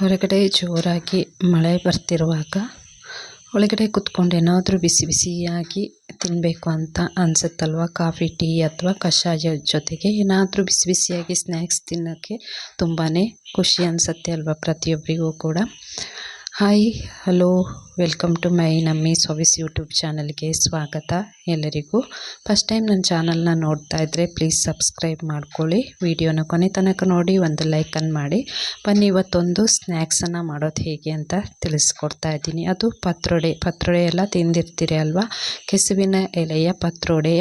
ಹೊರಗಡೆ ಜೋರಾಗಿ ಮಳೆ ಬರ್ತಿರುವಾಗ ಒಳಗಡೆ ಕೂತ್ಕೊಂಡು ಏನಾದರೂ ಬಿಸಿ ಬಿಸಿಯಾಗಿ ತಿನ್ನಬೇಕು ಅಂತ ಅನಿಸುತ್ತಲ್ವ. ಕಾಫಿ ಟೀ ಅಥವಾ ಕಷಾಯ ಜೊತೆಗೆ ಏನಾದರೂ ಬಿಸಿ ಬಿಸಿಯಾಗಿ ಸ್ನ್ಯಾಕ್ಸ್ ತಿನ್ನೋಕ್ಕೆ ತುಂಬಾ ಖುಷಿ ಅನಿಸುತ್ತೆ ಅಲ್ವ ಪ್ರತಿಯೊಬ್ಬರಿಗೂ ಕೂಡ. Hi hello, welcome to my ನಮ್ಮಿ ಸಾವಿಸ್ ಯೂಟ್ಯೂಬ್ ಚಾನಲ್ಗೆ ಸ್ವಾಗತ ಎಲ್ಲರಿಗೂ. ಫಸ್ಟ್ ಟೈಮ್ ನನ್ನ ಚಾನಲ್ನ ನೋಡ್ತಾ ಇದ್ದರೆ ಪ್ಲೀಸ್ ಸಬ್ಸ್ಕ್ರೈಬ್ ಮಾಡ್ಕೊಳ್ಳಿ. ವಿಡಿಯೋನ ಕೊನೆ ತನಕ ನೋಡಿ, ಒಂದು ಲೈಕನ್ನು ಮಾಡಿ. ಬನ್ನಿ ಇವತ್ತೊಂದು ಸ್ನ್ಯಾಕ್ಸನ್ನು ಮಾಡೋದು ಹೇಗೆ ಅಂತ ತಿಳಿಸ್ಕೊಡ್ತಾ ಇದ್ದೀನಿ. ಅದು ಪತ್ರೊಡೆ ಎಲ್ಲ ತಿಂದಿರ್ತೀರಿ ಅಲ್ವಾ. ಕೆಸುವಿನ ಎಲೆಯ ಪತ್ರೊಡೆ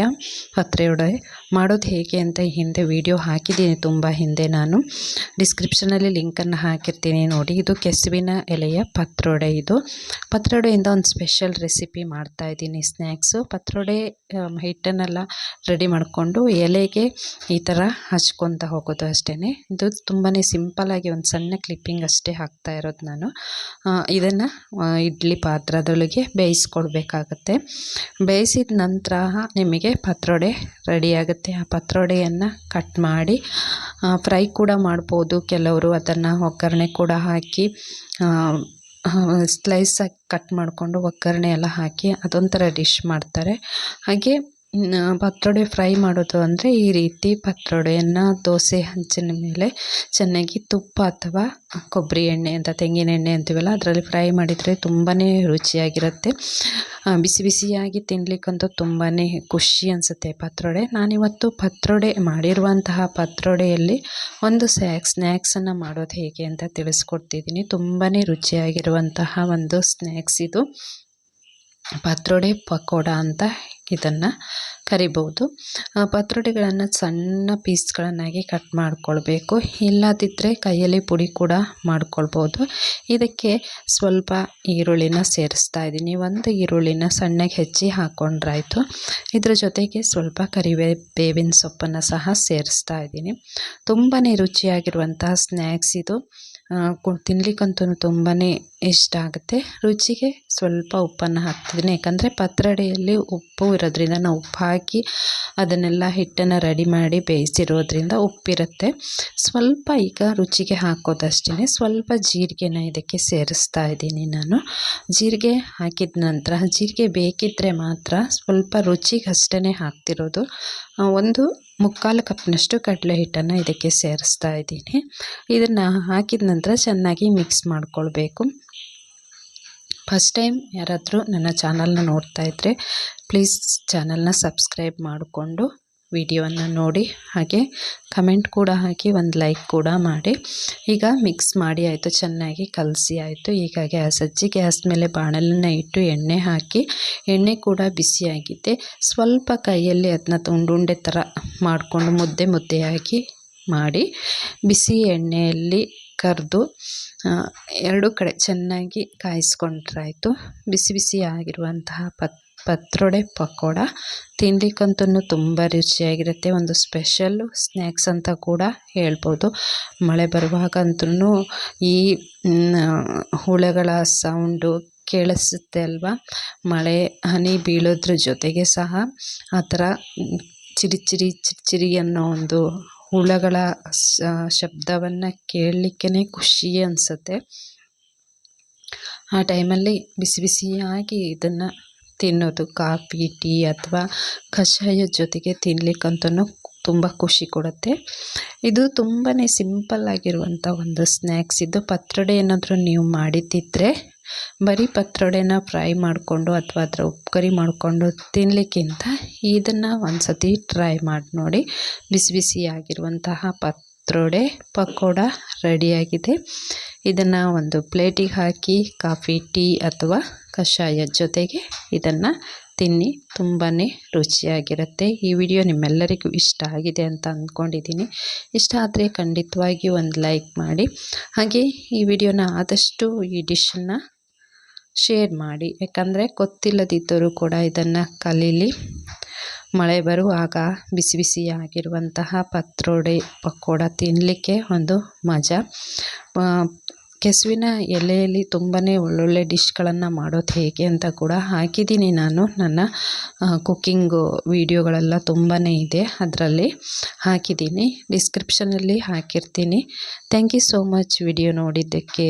ಮಾಡೋದು ಹೇಗೆ ಅಂತ ಹಿಂದೆ ವಿಡಿಯೋ ಹಾಕಿದ್ದೀನಿ, ತುಂಬ ಹಿಂದೆ. ನಾನು ಡಿಸ್ಕ್ರಿಪ್ಷನಲ್ಲಿ ಲಿಂಕನ್ನು ಹಾಕಿರ್ತೀನಿ ನೋಡಿ. ಇದು ಕೆಸುವಿನ ಎಲೆಯ ಪತ್ರೊಡೆ. ಇದು ಪತ್ರೊಡೆಯಿಂದ ಒಂದು ಸ್ಪೆಷಲ್ ರೆಸಿಪಿ ಮಾಡ್ತಾ ಇದ್ದೀನಿ, ಸ್ನ್ಯಾಕ್ಸು. ಪತ್ರೊಡೆ ಹಿಟ್ಟನ್ನೆಲ್ಲ ರೆಡಿ ಮಾಡಿಕೊಂಡು ಎಲೆಗೆ ಈ ಥರ ಹಚ್ಕೊತ ಹೋಗೋದು ಅಷ್ಟೇ. ಇದು ತುಂಬಾ ಸಿಂಪಲ್ಲಾಗಿ ಒಂದು ಸಣ್ಣ ಕ್ಲಿಪ್ಪಿಂಗ್ ಅಷ್ಟೇ ಹಾಕ್ತಾ ಇರೋದು ನಾನು. ಇದನ್ನು ಇಡ್ಲಿ ಪಾತ್ರದೊಳಗೆ ಬೇಯಿಸ್ಕೊಳ್ಬೇಕಾಗತ್ತೆ. ಬೇಯಿಸಿದ ನಂತರ ನಿಮಗೆ ಪತ್ರೊಡೆ ರೆಡಿಯಾಗುತ್ತೆ. ಆ ಪತ್ರೊಡೆಯನ್ನು ಕಟ್ ಮಾಡಿ ಫ್ರೈ ಕೂಡ ಮಾಡ್ಬೋದು. ಕೆಲವರು ಅದನ್ನು ಒಗ್ಗರಣೆ ಕೂಡ ಹಾಕಿ ಸ್ಲೈಸಾಗಿ ಕಟ್ ಮಾಡಿಕೊಂಡು ಒಗ್ಗರಣೆ ಎಲ್ಲ ಹಾಕಿ ಅದೊಂಥರ ಡಿಶ್ ಮಾಡ್ತಾರೆ. ಹಾಗೆ ಪತ್ರೊಡೆ ಫ್ರೈ ಮಾಡೋದು ಅಂದರೆ ಈ ರೀತಿ ಪತ್ರೊಡೆಯನ್ನು ದೋಸೆ ಹಂಚಿನ ಮೇಲೆ ಚೆನ್ನಾಗಿ ತುಪ್ಪ ಅಥವಾ ಕೊಬ್ಬರಿ ಎಣ್ಣೆ ಅಂತ, ತೆಂಗಿನ ಎಣ್ಣೆ ಅಂತೀವಲ್ಲ, ಅದರಲ್ಲಿ ಫ್ರೈ ಮಾಡಿದರೆ ತುಂಬಾ ರುಚಿಯಾಗಿರುತ್ತೆ. ಬಿಸಿ ಬಿಸಿಯಾಗಿ ತಿನ್ನಲಿಕ್ಕಂತೂ ತುಂಬಾ ಖುಷಿ ಅನಿಸುತ್ತೆ ಪತ್ರೊಡೆ. ನಾನಿವತ್ತು ಪತ್ರೊಡೆ ಮಾಡಿರುವಂತಹ ಪತ್ರೊಡೆಯಲ್ಲಿ ಒಂದು ಸ್ನ್ಯಾಕ್ಸನ್ನು ಮಾಡೋದು ಹೇಗೆ ಅಂತ ತಿಳಿಸ್ಕೊಡ್ತಿದ್ದೀನಿ. ತುಂಬಾ ರುಚಿಯಾಗಿರುವಂತಹ ಒಂದು ಸ್ನ್ಯಾಕ್ಸ್ ಇದು. ಪತ್ರೊಡೆ ಪಕೋಡ ಅಂತ ಇದನ್ನು ಕರಿಬೋದು. ಪತ್ರೊಡೆಗಳನ್ನು ಸಣ್ಣ ಪೀಸ್ಗಳನ್ನಾಗಿ ಕಟ್ ಮಾಡ್ಕೊಳ್ಬೇಕು. ಇಲ್ಲದಿದ್ದರೆ ಕೈಯಲ್ಲಿ ಪುಡಿ ಕೂಡ ಮಾಡ್ಕೊಳ್ಬೋದು. ಇದಕ್ಕೆ ಸ್ವಲ್ಪ ಈರುಳ್ಳಿನ ಸೇರಿಸ್ತಾ ಇದ್ದೀನಿ. ಒಂದು ಈರುಳ್ಳಿನ ಸಣ್ಣಗೆ ಹೆಚ್ಚಿ ಹಾಕ್ಕೊಂಡ್ರಾಯ್ತು. ಇದ್ರ ಜೊತೆಗೆ ಸ್ವಲ್ಪ ಬೇವಿನ ಸೊಪ್ಪನ್ನು ಸಹ ಸೇರಿಸ್ತಾ ಇದ್ದೀನಿ. ತುಂಬಾ ರುಚಿಯಾಗಿರುವಂತಹ ಸ್ನ್ಯಾಕ್ಸ್ ಇದು. ತಿನ್ನಲಿಕ್ಕಂತೂ ತುಂಬಾ ಇಷ್ಟ ಆಗುತ್ತೆ. ರುಚಿಗೆ ಸ್ವಲ್ಪ ಉಪ್ಪನ್ನು ಹಾಕ್ತಿದ್ದೀನಿ, ಯಾಕಂದರೆ ಪತ್ರೊಡೆಯಲ್ಲಿ ಉಪ್ಪು ಇರೋದ್ರಿಂದ ನಾವು ಉಪ್ಪು ಹಾಕಿ ಅದನ್ನೆಲ್ಲ ಹಿಟ್ಟನ್ನು ರೆಡಿ ಮಾಡಿ ಬೇಯಿಸಿರೋದ್ರಿಂದ ಉಪ್ಪಿರುತ್ತೆ. ಸ್ವಲ್ಪ ಈಗ ರುಚಿಗೆ ಹಾಕೋದಷ್ಟೇ. ಸ್ವಲ್ಪ ಜೀರಿಗೆನ ಇದಕ್ಕೆ ಸೇರಿಸ್ತಾ ಇದ್ದೀನಿ ನಾನು. ಜೀರಿಗೆ ಹಾಕಿದ ನಂತರ, ಜೀರಿಗೆ ಬೇಕಿದ್ದರೆ ಮಾತ್ರ ಸ್ವಲ್ಪ ರುಚಿಗೆ ಅಷ್ಟೇ ಹಾಕ್ತಿರೋದು. ಒಂದು 3/4 ಕಪ್ನಷ್ಟು ಕಡಲೆ ಹಿಟ್ಟನ್ನು ಇದಕ್ಕೆ ಸೇರಿಸ್ತಾ ಇದ್ದೀನಿ. ಇದನ್ನು ಹಾಕಿದ ನಂತರ ಚೆನ್ನಾಗಿ ಮಿಕ್ಸ್ ಮಾಡ್ಕೊಳ್ಬೇಕು. ಫಸ್ಟ್ ಟೈಮ್ ಯಾರಾದರೂ ನನ್ನ ಚಾನಲ್ನ ನೋಡ್ತಾ ಇದ್ದರೆ ಪ್ಲೀಸ್ ಚಾನಲ್ನ ಸಬ್ಸ್ಕ್ರೈಬ್ ಮಾಡಿಕೊಂಡು ವಿಡಿಯೋವನ್ನು ನೋಡಿ, ಹಾಗೆ ಕಮೆಂಟ್ ಕೂಡ ಹಾಕಿ, ಒಂದು ಲೈಕ್ ಕೂಡ ಮಾಡಿ. ಈಗ ಮಿಕ್ಸ್ ಮಾಡಿ ಆಯಿತು, ಚೆನ್ನಾಗಿ ಕಲಸಿ ಆಯಿತು. ಈಗ ಗ್ಯಾಸ್ ಮೇಲೆ ಬಾಣಲನ್ನು ಇಟ್ಟು ಎಣ್ಣೆ ಹಾಕಿ, ಎಣ್ಣೆ ಕೂಡ ಬಿಸಿಯಾಗಿದೆ. ಸ್ವಲ್ಪ ಕೈಯಲ್ಲಿ ಅದನ್ನ ಉಂಡುಂಡೆ ಥರ ಮಾಡಿಕೊಂಡು ಮುದ್ದೆಯಾಗಿ ಮಾಡಿ ಬಿಸಿ ಎಣ್ಣೆಯಲ್ಲಿ ಕರೆದು ಎರಡೂ ಕಡೆ ಚೆನ್ನಾಗಿ ಕಾಯಿಸ್ಕೊಂಡ್ರಾಯ್ತು. ಬಿಸಿ ಬಿಸಿಯಾಗಿರುವಂತಹ ಪತ್ರೊಡೆ ಪಕೋಡ ತಿನ್ನಲಿಕ್ಕಂತೂ ತುಂಬ ರುಚಿಯಾಗಿರುತ್ತೆ. ಒಂದು ಸ್ಪೆಷಲ್ಲು ಸ್ನ್ಯಾಕ್ಸ್ ಅಂತ ಕೂಡ ಹೇಳ್ಬೋದು. ಮಳೆ ಬರುವಾಗಂತೂ ಈ ಹುಳಗಳ ಸೌಂಡು ಕೇಳಿಸುತ್ತೆ ಅಲ್ವಾ. ಮಳೆ ಹನಿ ಬೀಳೋದ್ರ ಜೊತೆಗೆ ಸಹ ಆ ಥರ ಚಿರಿ ಅನ್ನೋ ಒಂದು ಹುಳಗಳ ಶಬ್ದವನ್ನು ಕೇಳಲಿಕ್ಕೇ ಖುಷಿ ಅನಿಸುತ್ತೆ. ಆ ಟೈಮಲ್ಲಿ ಬಿಸಿ ಬಿಸಿಯಾಗಿ ಇದನ್ನು ತಿನ್ನೋದು ಕಾಫಿ ಟೀ ಅಥವಾ ಕಷಾಯದ ಜೊತೆಗೆ ತಿನ್ನಲಿಕ್ಕಂತೂ ತುಂಬ ಖುಷಿ ಕೊಡುತ್ತೆ. ಇದು ತುಂಬಾ ಸಿಂಪಲ್ಲಾಗಿರುವಂಥ ಒಂದು ಸ್ನ್ಯಾಕ್ಸ್ ಇದು. ಪತ್ರೊಡೆ ಏನಾದರೂ ನೀವು ಮಾಡಿದ್ದಿದ್ರೆ ಬರೀ ಪತ್ರೊಡೆನ ಫ್ರೈ ಮಾಡಿಕೊಂಡು ಅಥವಾ ಅದರ ಉಪ್ಕರಿ ಮಾಡಿಕೊಂಡು ತಿನ್ನಲಿಕ್ಕಿಂತ ಇದನ್ನು ಒಂದು ಸತಿ ಟ್ರೈ ಮಾಡಿ ನೋಡಿ. ಬಿಸಿ ಬಿಸಿಯಾಗಿರುವಂತಹ ಪತ್ರೊಡೆ ಪಕೋಡ ರೆಡಿಯಾಗಿದೆ. ಇದನ್ನು ಒಂದು ಪ್ಲೇಟಿಗೆ ಹಾಕಿ ಕಾಫಿ ಟೀ ಅಥವಾ ಕಷಾಯದ ಜೊತೆಗೆ ಇದನ್ನು ತಿನ್ನಿ, ತುಂಬಾ ರುಚಿಯಾಗಿರುತ್ತೆ. ಈ ವಿಡಿಯೋ ನಿಮ್ಮೆಲ್ಲರಿಗೂ ಇಷ್ಟ ಆಗಿದೆ ಅಂತ ಅಂದ್ಕೊಂಡಿದ್ದೀನಿ. ಇಷ್ಟ ಆದರೆ ಖಂಡಿತವಾಗಿ ಒಂದು ಲೈಕ್ ಮಾಡಿ, ಹಾಗೆ ಈ ವಿಡಿಯೋನ ಆದಷ್ಟು ಈ ಡಿಶನ್ನು ಶೇರ್ ಮಾಡಿ, ಯಾಕಂದರೆ ಗೊತ್ತಿಲ್ಲದಿದ್ದರೂ ಕೂಡ ಇದನ್ನು ಕಲೀಲಿ. ಮಳೆ ಬರುವಾಗ ಬಿಸಿ ಬಿಸಿಯಾಗಿರುವಂತಹ ಪತ್ರೊಡೆ ಪಕೋಡ ತಿನ್ನಲಿಕ್ಕೆ ಒಂದು ಮಜಾ. ಕೆಸುವಿನ ಎಲೆಯಲ್ಲಿ ತುಂಬಾ ಒಳ್ಳೊಳ್ಳೆ ಡಿಶ್ಗಳನ್ನು ಮಾಡೋದು ಹೇಗೆ ಅಂತ ಕೂಡ ಹಾಕಿದ್ದೀನಿ. ನಾನು ನನ್ನ ಕುಕ್ಕಿಂಗು ವೀಡಿಯೋಗಳೆಲ್ಲ ತುಂಬಾ ಇದೆ, ಅದರಲ್ಲಿ ಹಾಕಿದ್ದೀನಿ, ಡಿಸ್ಕ್ರಿಪ್ಷನಲ್ಲಿ ಹಾಕಿರ್ತೀನಿ. Thank you so much video ನೋಡಿದ್ದಕ್ಕೆ.